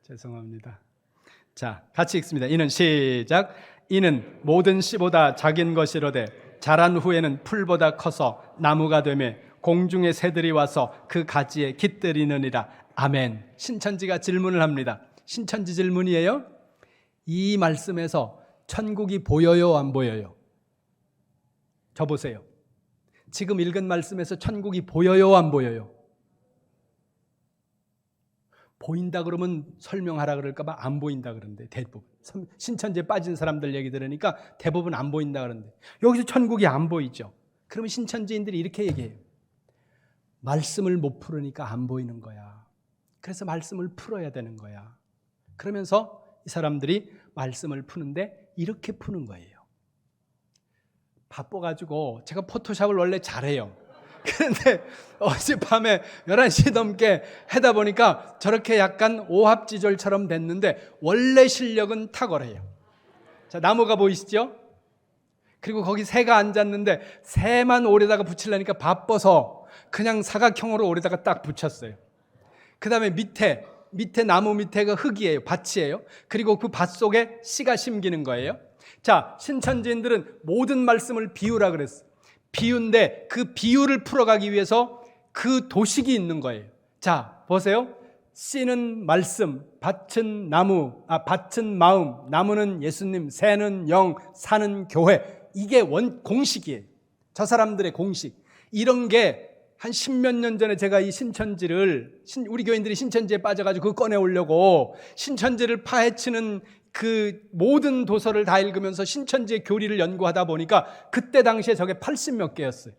죄송합니다. 자, 같이 읽습니다. 이는 시작. 이는 모든 씨보다 작은 것이로되 자란 후에는 풀보다 커서 나무가 되며 공중의 새들이 와서 그 가지에 깃들이느니라. 아멘. 신천지가 질문을 합니다. 신천지 질문이에요. 이 말씀에서 천국이 보여요, 안 보여요? 저 보세요. 지금 읽은 말씀에서 천국이 보여요, 안 보여요? 보인다 그러면 설명하라 그럴까 봐 안 보인다 그러는데, 대부분 신천지에 빠진 사람들 얘기 들으니까 대부분 안 보인다 그러는데, 여기서 천국이 안 보이죠. 그러면 신천지인들이 이렇게 얘기해요. 말씀을 못 풀으니까 안 보이는 거야. 그래서 말씀을 풀어야 되는 거야. 그러면서 이 사람들이 말씀을 푸는데 이렇게 푸는 거예요. 바빠가지고 제가 포토샵을 원래 잘해요. 그런데 어젯밤에 11시 넘게 하다 보니까 저렇게 약간 오합지졸처럼 됐는데 원래 실력은 탁월해요. 자, 나무가 보이시죠? 그리고 거기 새가 앉았는데 새만 올에다가 붙이려니까 바빠서 그냥 사각형으로 올에다가 딱 붙였어요. 그 다음에 밑에 나무 밑에가 흙이에요. 밭이에요. 그리고 그 밭 속에 씨가 심기는 거예요. 자, 신천지인들은 모든 말씀을 비유라 그랬어요. 비유인데 그 비유를 풀어가기 위해서 그 도식이 있는 거예요. 자, 보세요. 씨는 말씀, 밭은 나무, 밭은 마음, 나무는 예수님, 새는 영, 산은 교회. 이게 공식이에요. 저 사람들의 공식. 이런 게 한 10몇 년 전에 제가 이 신천지를, 우리 교인들이 신천지에 빠져가지고 그거 꺼내오려고 신천지를 파헤치는 그 모든 도서를 다 읽으면서 신천지의 교리를 연구하다 보니까 그때 당시에 저게 80몇 개였어요.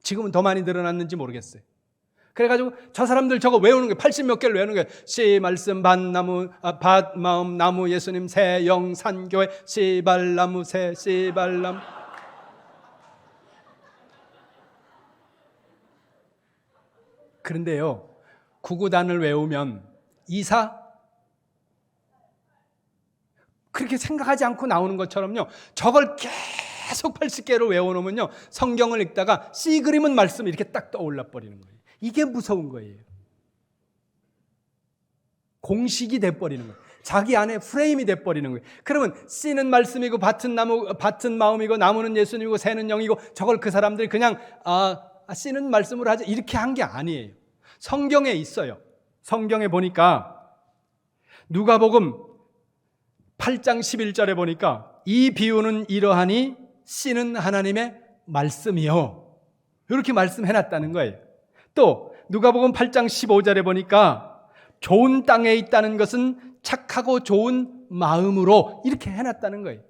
지금은 더 많이 늘어났는지 모르겠어요. 그래가지고 저 사람들 저거 외우는 게 80몇 개를 외우는 거예요. 씨, 말씀, 밭나무, 밭, 마음, 나무, 예수님, 새, 영, 산, 교회, 씨발나무, 새, 씨발나무. 그런데요, 구구단을 외우면 이사? 그렇게 생각하지 않고 나오는 것처럼요, 저걸 계속 80개로 외워놓으면요, 성경을 읽다가 씨 그림은 말씀이 이렇게 딱 떠올라 버리는 거예요. 이게 무서운 거예요. 공식이 돼버리는 거예요. 자기 안에 프레임이 돼버리는 거예요. 그러면 씨는 말씀이고 밭은 나무, 밭은 마음이고 나무는 예수님이고 새는 영이고, 저걸 그 사람들이 그냥 씨는 말씀으로 하자 이렇게 한 게 아니에요. 성경에 있어요. 성경에 보니까 누가복음 8장 11절에 보니까 이 비유는 이러하니 씨는 하나님의 말씀이요, 이렇게 말씀해놨다는 거예요. 또 누가복음 8장 15절에 보니까 좋은 땅에 있다는 것은 착하고 좋은 마음으로 이렇게 해놨다는 거예요.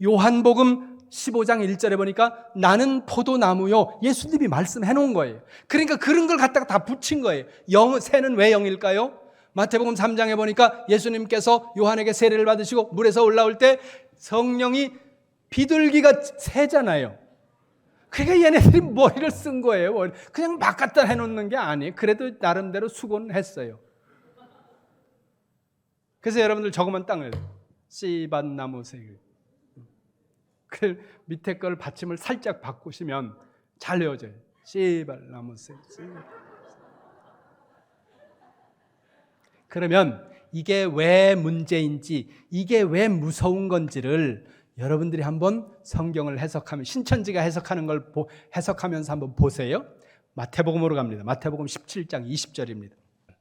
요한복음 15장 1절에 보니까 나는 포도나무요, 예수님이 말씀해 놓은 거예요. 그러니까 그런 걸 갖다가 다 붙인 거예요. 새는 왜 영일까요? 마태복음 3장에 보니까 예수님께서 요한에게 세례를 받으시고 물에서 올라올 때 성령이 비둘기가 새잖아요. 그러니까 얘네들이 머리를 쓴 거예요. 그냥 막 갖다 해놓는 게 아니에요. 그래도 나름대로 수고는 했어요. 그래서 여러분들 저거만 땅을 씨밭나무 새, 그 밑에 걸 받침을 살짝 바꾸시면 잘 외워져요. 씨발나무 새. 그러면 이게 왜 문제인지, 이게 왜 무서운 건지를 여러분들이 한번 성경을 해석하면, 신천지가 해석하는 걸 해석하면서 한번 보세요. 마태복음으로 갑니다. 마태복음 17장 20절입니다.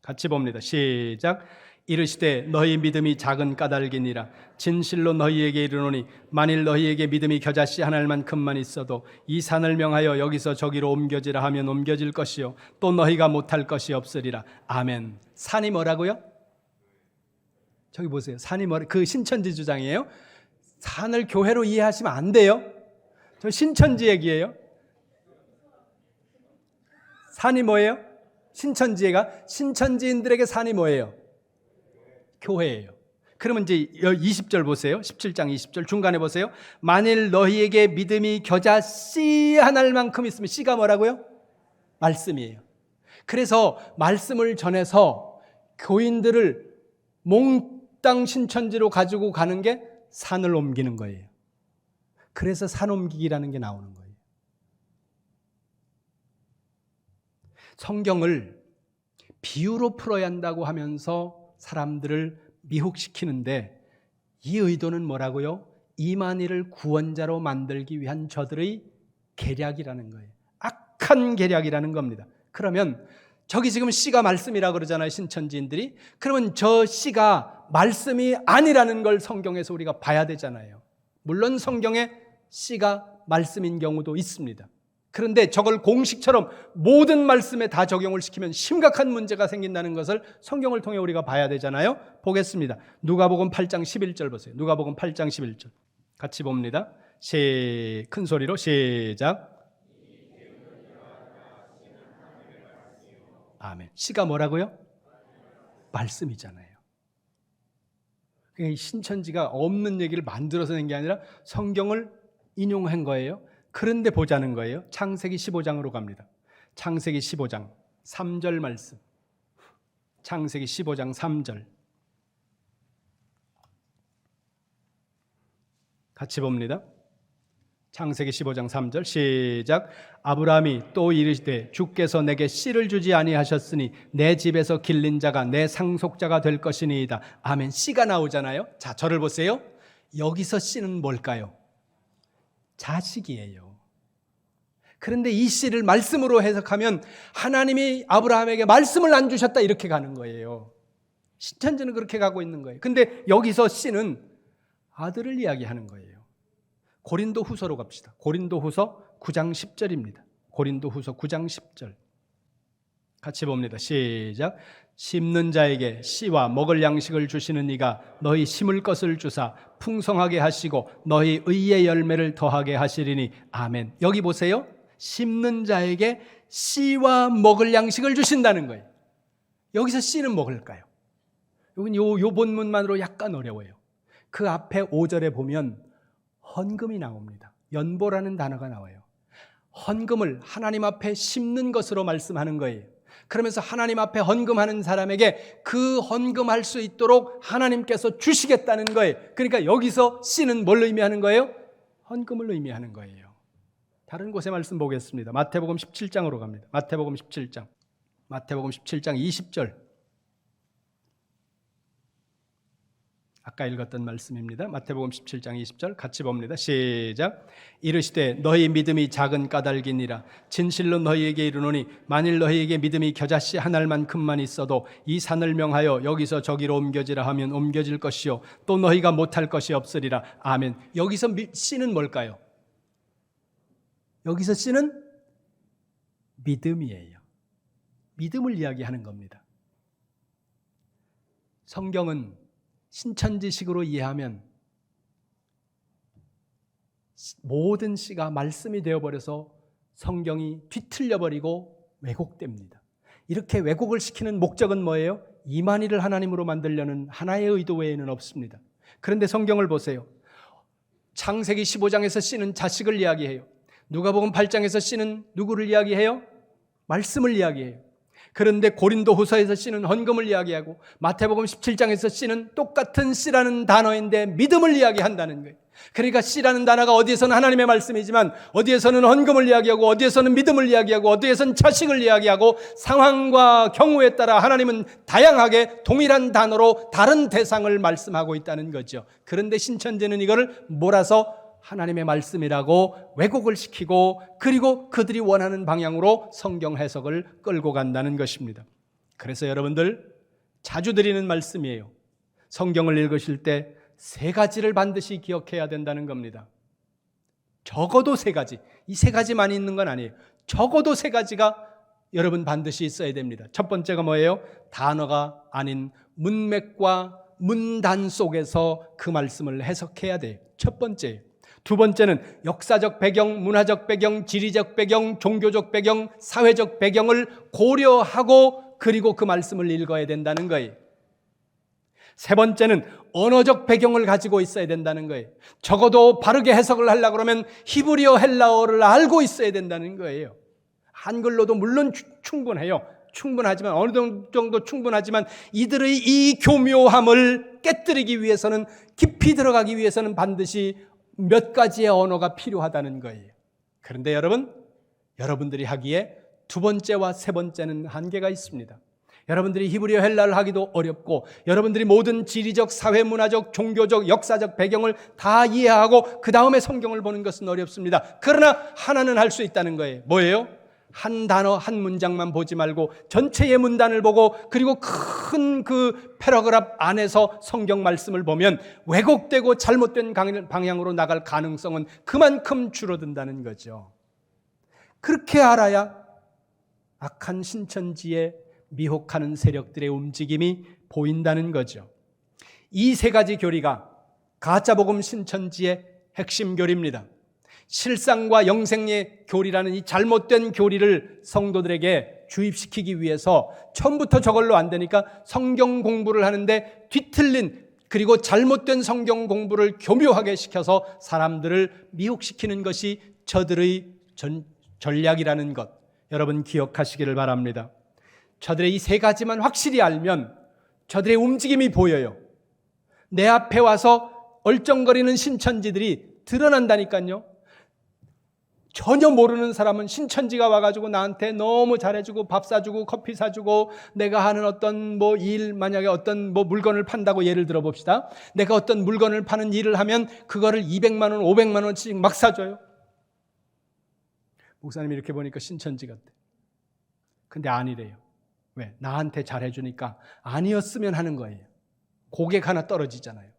같이 봅니다. 시작. 이르시되 너희 믿음이 작은 까닭이니라. 진실로 너희에게 이르노니 만일 너희에게 믿음이 겨자씨 한 알만큼만 있어도 이 산을 명하여 여기서 저기로 옮겨지라 하면 옮겨질 것이요 또 너희가 못할 것이 없으리라. 아멘. 산이 뭐라고요? 저기 보세요. 산이 그 신천지 주장이에요. 산을 교회로 이해하시면 안 돼요. 저 신천지 얘기예요. 산이 뭐예요? 신천지인들에게 산이 뭐예요? 교회예요. 그러면 이제 20절 보세요. 17장 20절 중간에 보세요. 만일 너희에게 믿음이 겨자 씨 하나일 만큼 있으면, 씨가 뭐라고요? 말씀이에요. 그래서 말씀을 전해서 교인들을 몽땅 신천지로 가지고 가는 게 산을 옮기는 거예요. 그래서 산 옮기기라는 게 나오는 거예요. 성경을 비유로 풀어야 한다고 하면서 사람들을 미혹시키는데, 이 의도는 뭐라고요? 이만희를 구원자로 만들기 위한 저들의 계략이라는 거예요. 악한 계략이라는 겁니다. 그러면 저기 지금 씨가 말씀이라고 그러잖아요, 신천지인들이. 그러면 저 씨가 말씀이 아니라는 걸 성경에서 우리가 봐야 되잖아요. 물론 성경에 씨가 말씀인 경우도 있습니다. 그런데 저걸 공식처럼 모든 말씀에 다 적용을 시키면 심각한 문제가 생긴다는 것을 성경을 통해 우리가 봐야 되잖아요. 보겠습니다. 누가복음 8장 11절 보세요. 누가복음 8장 11절 같이 봅니다. 큰 소리로 시작. 아멘. 씨가 뭐라고요? 말씀이잖아요. 신천지가 없는 얘기를 만들어서 낸 게 아니라 성경을 인용한 거예요. 그런데 보자는 거예요. 창세기 15장으로 갑니다. 창세기 15장 3절 말씀. 창세기 15장 3절 같이 봅니다. 창세기 15장 3절 시작. 아브라함이 또 이르시되 주께서 내게 씨를 주지 아니하셨으니 내 집에서 길린 자가 내 상속자가 될 것이니이다. 아멘. 씨가 나오잖아요. 자, 저를 보세요. 여기서 씨는 뭘까요? 자식이에요. 그런데 이 씨를 말씀으로 해석하면 하나님이 아브라함에게 말씀을 안 주셨다, 이렇게 가는 거예요. 신천지는 그렇게 가고 있는 거예요. 근데 여기서 씨는 아들을 이야기하는 거예요. 고린도 후서로 갑시다. 고린도 후서 9장 10절입니다. 고린도 후서 9장 10절 같이 봅니다. 시작. 심는 자에게 씨와 먹을 양식을 주시는 이가 너희 심을 것을 주사 풍성하게 하시고 너희 의의 열매를 더하게 하시리니 아멘. 여기 보세요. 심는 자에게 씨와 먹을 양식을 주신다는 거예요. 여기서 씨는 먹을까요? 여긴 요 본문만으로 약간 어려워요. 그 앞에 5절에 보면 헌금이 나옵니다. 연보라는 단어가 나와요. 헌금을 하나님 앞에 심는 것으로 말씀하는 거예요. 그러면서 하나님 앞에 헌금하는 사람에게 그 헌금할 수 있도록 하나님께서 주시겠다는 거예요. 그러니까 여기서 씨는 뭘 의미하는 거예요? 헌금을 의미하는 거예요. 다른 곳의 말씀 보겠습니다. 마태복음 17장으로 갑니다. 마태복음 17장 20절 아까 읽었던 말씀입니다. 마태복음 17장 20절 같이 봅니다. 시작. 이르시되 너희 믿음이 작은 까닭이니라. 진실로 너희에게 이르노니 만일 너희에게 믿음이 겨자씨 한 알만큼만 있어도 이 산을 명하여 여기서 저기로 옮겨지라 하면 옮겨질 것이요 또 너희가 못할 것이 없으리라. 아멘. 여기서 씨는 뭘까요? 여기서 씨는 믿음이에요. 믿음을 이야기하는 겁니다. 성경은 신천지식으로 이해하면 모든 씨가 말씀이 되어버려서 성경이 뒤틀려버리고 왜곡됩니다. 이렇게 왜곡을 시키는 목적은 뭐예요? 이만희를 하나님으로 만들려는 하나의 의도 외에는 없습니다. 그런데 성경을 보세요. 창세기 15장에서 씨는 자식을 이야기해요. 누가복음 8장에서 씨는 누구를 이야기해요? 말씀을 이야기해요. 그런데 고린도 후서에서 씨는 헌금을 이야기하고 마태복음 17장에서 씨는 똑같은 씨라는 단어인데 믿음을 이야기한다는 거예요. 그러니까 씨라는 단어가 어디에서는 하나님의 말씀이지만 어디에서는 헌금을 이야기하고 어디에서는 믿음을 이야기하고 어디에서는 자식을 이야기하고 상황과 경우에 따라 하나님은 다양하게 동일한 단어로 다른 대상을 말씀하고 있다는 거죠. 그런데 신천지는 이거를 몰아서 하나님의 말씀이라고 왜곡을 시키고 그리고 그들이 원하는 방향으로 성경 해석을 끌고 간다는 것입니다. 그래서 여러분들 자주 드리는 말씀이에요. 성경을 읽으실 때 3가지를 반드시 기억해야 된다는 겁니다. 적어도 3가지. 이 3가지만 있는 건 아니에요. 적어도 3가지가 여러분 반드시 있어야 됩니다. 첫 번째가 뭐예요? 단어가 아닌 문맥과 문단 속에서 그 말씀을 해석해야 돼요. 첫 번째예요. 두 번째는 역사적 배경, 문화적 배경, 지리적 배경, 종교적 배경, 사회적 배경을 고려하고 그리고 그 말씀을 읽어야 된다는 거예요. 세 번째는 언어적 배경을 가지고 있어야 된다는 거예요. 적어도 바르게 해석을 하려고 그러면 히브리어 헬라어를 알고 있어야 된다는 거예요. 한글로도 물론 충분해요. 충분하지만 어느 정도 충분하지만 이들의 이 교묘함을 깨뜨리기 위해서는 깊이 들어가기 위해서는 반드시 몇 가지의 언어가 필요하다는 거예요. 그런데 여러분들이 하기에 두 번째와 세 번째는 한계가 있습니다. 여러분들이 히브리어 헬라를 하기도 어렵고 여러분들이 모든 지리적, 사회, 문화적, 종교적, 역사적 배경을 다 이해하고 그 다음에 성경을 보는 것은 어렵습니다. 그러나 하나는 할 수 있다는 거예요. 뭐예요? 한 단어, 한 문장만 보지 말고 전체의 문단을 보고 그리고 큰 그 패러그래프 안에서 성경 말씀을 보면 왜곡되고 잘못된 방향으로 나갈 가능성은 그만큼 줄어든다는 거죠. 그렇게 알아야 악한 신천지에 미혹하는 세력들의 움직임이 보인다는 거죠. 이 세 가지 교리가 가짜복음 신천지의 핵심 교리입니다. 실상과 영생의 교리라는 이 잘못된 교리를 성도들에게 주입시키기 위해서 처음부터 저걸로 안 되니까 성경 공부를 하는데 뒤틀린 그리고 잘못된 성경 공부를 교묘하게 시켜서 사람들을 미혹시키는 것이 저들의 전략이라는 것, 여러분 기억하시기를 바랍니다. 저들의 이 세 가지만 확실히 알면 저들의 움직임이 보여요. 내 앞에 와서 얼쩡거리는 신천지들이 드러난다니까요. 전혀 모르는 사람은 신천지가 와가지고 나한테 너무 잘해주고 밥 사주고 커피 사주고 내가 하는 어떤 일, 만약에 어떤 물건을 판다고 예를 들어 봅시다. 내가 어떤 물건을 파는 일을 하면 그거를 200만 원, 500만 원씩 막 사줘요. 목사님 이렇게 보니까 신천지 같아. 근데 아니래요. 왜? 나한테 잘해주니까 아니었으면 하는 거예요. 고객 하나 떨어지잖아요.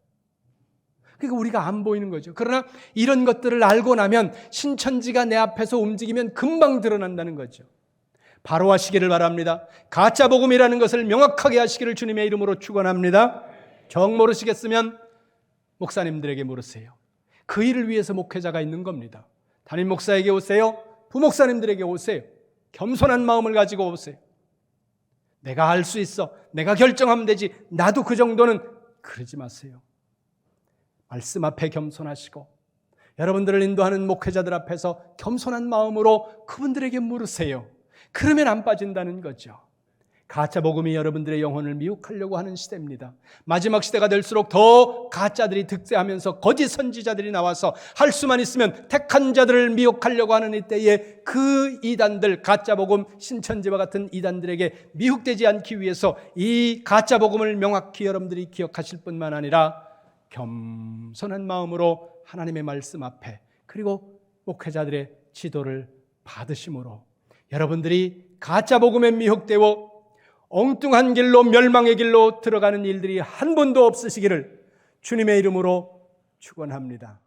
그러니까 우리가 안 보이는 거죠. 그러나 이런 것들을 알고 나면 신천지가 내 앞에서 움직이면 금방 드러난다는 거죠. 바로 하시기를 바랍니다. 가짜 복음이라는 것을 명확하게 하시기를 주님의 이름으로 축원합니다. 정 모르시겠으면 목사님들에게 물으세요. 그 일을 위해서 목회자가 있는 겁니다. 담임 목사에게 오세요. 부목사님들에게 오세요. 겸손한 마음을 가지고 오세요. 내가 할 수 있어. 내가 결정하면 되지. 나도 그 정도는 그러지 마세요. 말씀 앞에 겸손하시고 여러분들을 인도하는 목회자들 앞에서 겸손한 마음으로 그분들에게 물으세요. 그러면 안 빠진다는 거죠. 가짜 복음이 여러분들의 영혼을 미혹하려고 하는 시대입니다. 마지막 시대가 될수록 더 가짜들이 득세하면서 거짓 선지자들이 나와서 할 수만 있으면 택한 자들을 미혹하려고 하는 이때에 그 이단들, 가짜 복음 신천지와 같은 이단들에게 미혹되지 않기 위해서 이 가짜 복음을 명확히 여러분들이 기억하실 뿐만 아니라 겸손한 마음으로 하나님의 말씀 앞에 그리고 목회자들의 지도를 받으심으로 여러분들이 가짜 복음에 미혹되어 엉뚱한 길로 멸망의 길로 들어가는 일들이 한 번도 없으시기를 주님의 이름으로 축원합니다.